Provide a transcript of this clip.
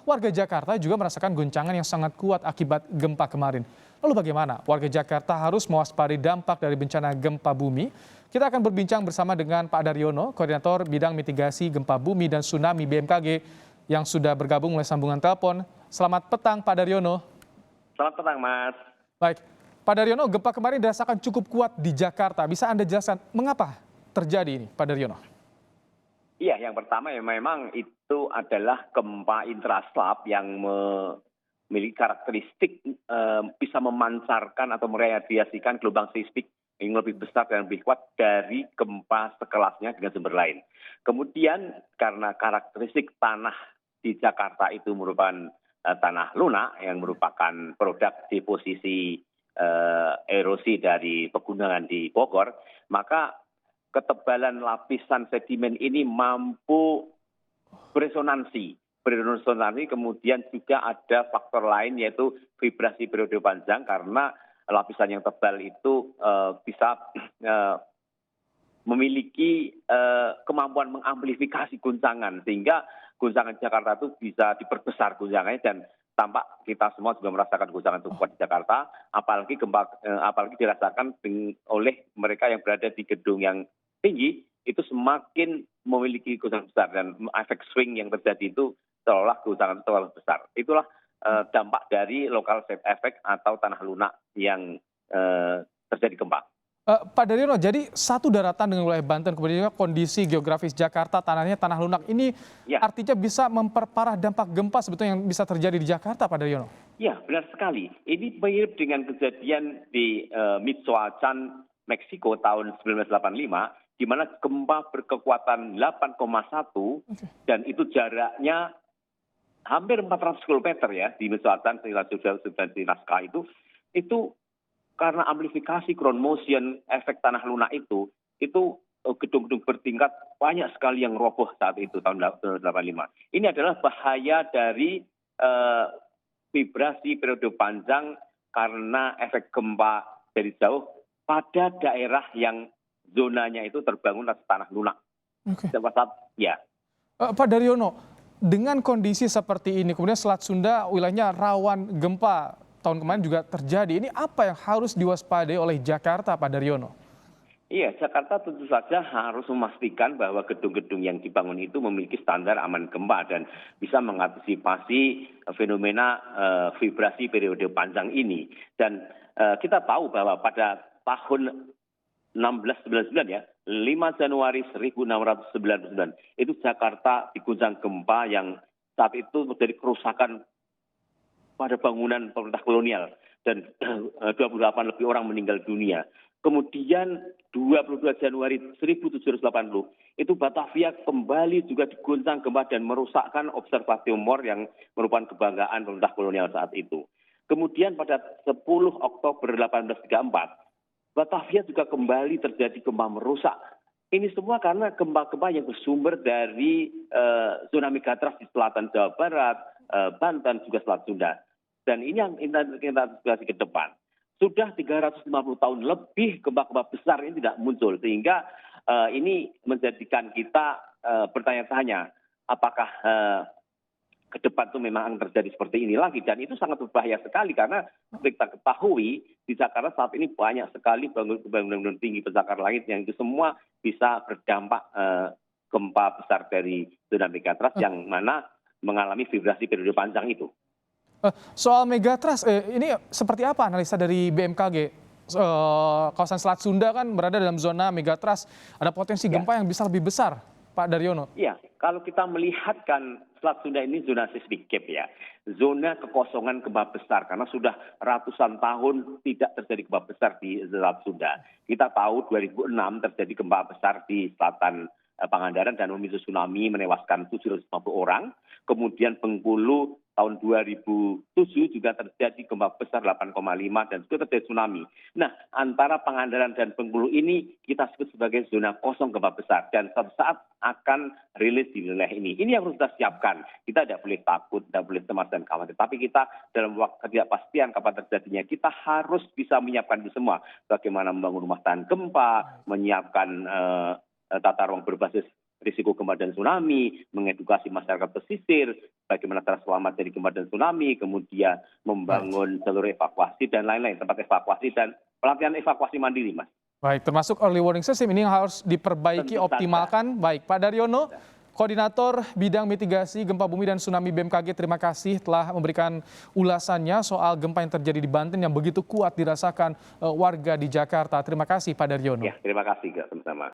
Warga Jakarta juga merasakan guncangan yang sangat kuat akibat gempa kemarin. Lalu bagaimana warga Jakarta harus mewaspadai dampak dari bencana gempa bumi? Kita akan berbincang bersama dengan Pak Daryono, Koordinator Bidang Mitigasi Gempa Bumi dan Tsunami BMKG yang sudah bergabung melalui sambungan telepon. Selamat petang Pak Daryono. Selamat petang, Mas. Baik, Pak Daryono, gempa kemarin dirasakan cukup kuat di Jakarta. Bisa Anda jelaskan mengapa terjadi ini, Pak Daryono? Iya, yang pertama ya memang itu adalah gempa intraslab yang memiliki karakteristik bisa memancarkan atau meradiasikan gelombang seismik yang lebih besar dan lebih kuat dari gempa sekelasnya dengan sumber lain. Kemudian karena karakteristik tanah di Jakarta itu merupakan tanah lunak yang merupakan produk deposisi erosi dari pegunungan di Bogor, maka ketebalan lapisan sedimen ini mampu beresonansi. Kemudian juga ada faktor lain yaitu vibrasi periode panjang karena lapisan yang tebal itu bisa memiliki kemampuan mengamplifikasi guncangan sehingga guncangan Jakarta itu bisa diperbesar guncangannya dan tampak kita semua juga merasakan guncangan itu kuat di Jakarta, apalagi dirasakan oleh mereka yang berada di gedung yang tinggi itu semakin memiliki guncangan besar dan efek swing yang terjadi itu seolah guncangan itu terlalu besar. Itulah dampak dari local wave effect atau tanah lunak yang terjadi gempa. Pak Daryono, jadi satu daratan dengan wilayah Banten, kemudian juga kondisi geografis Jakarta, tanahnya tanah lunak ini Ya. artinya bisa memperparah dampak gempa sebetulnya yang bisa terjadi di Jakarta, Pak Daryono? Ya, benar sekali. Ini mirip dengan kejadian di Michoacan, Meksiko tahun 1985, di mana gempa berkekuatan 8,1 dan itu jaraknya hampir 400 km ya di Michoacan, sudah di naskah itu karena amplifikasi ground motion efek tanah lunak itu gedung-gedung bertingkat banyak sekali yang roboh saat itu tahun 1985. Ini adalah bahaya dari vibrasi periode panjang karena efek gempa dari jauh pada daerah yang zonanya itu terbangun atas tanah lunak. Oke. Ya. Pak Daryono, dengan kondisi seperti ini, kemudian Selat Sunda wilayahnya rawan gempa tahun kemarin juga terjadi. Ini apa yang harus diwaspadai oleh Jakarta, Pak Daryono? Iya, Jakarta tentu saja harus memastikan bahwa gedung-gedung yang dibangun itu memiliki standar aman gempa dan bisa mengantisipasi fenomena vibrasi periode panjang ini. Dan kita tahu bahwa pada tahun 1699 ya, 5 Januari 1699, itu Jakarta diguncang gempa yang saat itu terjadi kerusakan pada bangunan pemerintah kolonial dan 28 lebih orang meninggal dunia. Kemudian 22 Januari 1780 itu Batavia kembali juga diguncang gempa dan merusakkan observatorium yang merupakan kebanggaan pemerintah kolonial saat itu. Kemudian pada 10 Oktober 1834 Batavia juga kembali terjadi gempa merusak. Ini semua karena gempa-gempa yang bersumber dari zona megatrust di selatan Jawa Barat, Banten, juga Selat Sunda. Dan ini yang kita antisipasi ke depan. Sudah 350 tahun lebih gempa-gempa besar ini tidak muncul. Sehingga ini menjadikan kita bertanya-tanya apakah ke depan itu memang terjadi seperti ini lagi. Dan itu sangat berbahaya sekali karena kita ketahui di Jakarta saat ini banyak sekali bangunan tinggi pencakar langit yang itu semua bisa berdampak gempa besar dari zona megatrust yang mana mengalami vibrasi periode panjang itu. Soal megatrust, ini seperti apa analisa dari BMKG? Kawasan Selat Sunda kan berada dalam zona megatrust, ada potensi gempa yang bisa lebih besar, Pak Daryono. Iya, kalau kita melihatkan Selat Sunda ini zona seismic gap ya, zona kekosongan gempa besar karena sudah ratusan tahun tidak terjadi gempa besar di Selat Sunda. Kita tahu 2006 terjadi gempa besar di selatan Pangandaran dan memicu tsunami menewaskan 750 orang. Kemudian Bengkulu tahun 2007 juga terjadi gempa besar 8,5 dan juga terjadi tsunami. Nah, antara Pangandaran dan Bengkulu ini kita sebut sebagai zona kosong gempa besar dan suatu saat akan rilis di wilayah ini. Ini yang harus kita siapkan. Kita tidak boleh takut, tidak boleh cemas dan khawatir. Tapi kita dalam waktu ketidakpastian kapan terjadinya, kita harus bisa menyiapkan itu semua. Bagaimana membangun rumah tahan gempa, menyiapkan tata ruang berbasis risiko gempa dan tsunami, mengedukasi masyarakat pesisir, bagaimana cara selamat dari gempa dan tsunami, kemudian membangun jalur evakuasi dan lain-lain, tempat evakuasi dan pelatihan evakuasi mandiri, Mas. Baik, termasuk early warning system ini yang harus diperbaiki, Tentu saja. optimalkan. Baik, Pak Daryono, Koordinator Bidang Mitigasi Gempa Bumi dan Tsunami BMKG, terima kasih telah memberikan ulasannya soal gempa yang terjadi di Banten yang begitu kuat dirasakan warga di Jakarta. Terima kasih Pak Daryono. Ya, terima kasih, sama-sama.